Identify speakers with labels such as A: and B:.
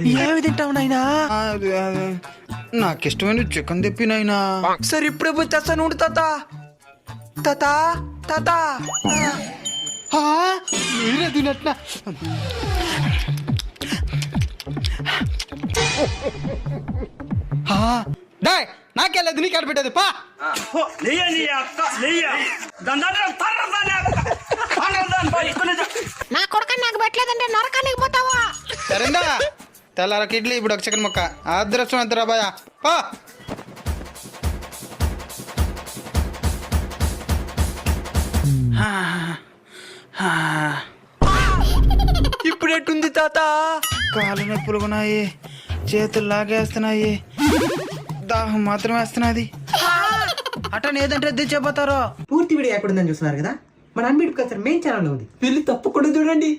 A: ఏమి తింటావు నాయనా?
B: నాకు ఇష్టమైన చికెన్ తెప్పి నాయనా.
A: సరే ఇప్పుడే పోయి తెస్తాను ఉండు తాత. తాత తాత
B: మీరే తినట్నా? డాయ్ నాకెళ్ళదు నీకు పెట్టేది పా.
C: నా కొడుక నాకు పెట్టలేదంటే నరకానికి పోతావా?
B: సరేందా తెల్లారకి ఇడ్లీ ఇప్పుడు ఒక చికెన్ ముక్క అదృష్టం ఎంత రాబాయా పా.
A: ఇప్పుడు ఎట్టుంది తాత?
B: కాళ్ళు నొప్పులు ఉన్నాయి, చేతులు లాగేస్తున్నాయి, దాహం మాత్రం వేస్తున్నది. అటని ఏదంటే తెచ్చిపోతారో.
D: పూర్తి వీడియో ఎక్కడుందని చూస్తున్నారు కదా, మన అన్బీట్ కల్చర్ మెయిన్ ఛానల్ ఉంది, వెళ్ళి తప్పకుండా చూడండి.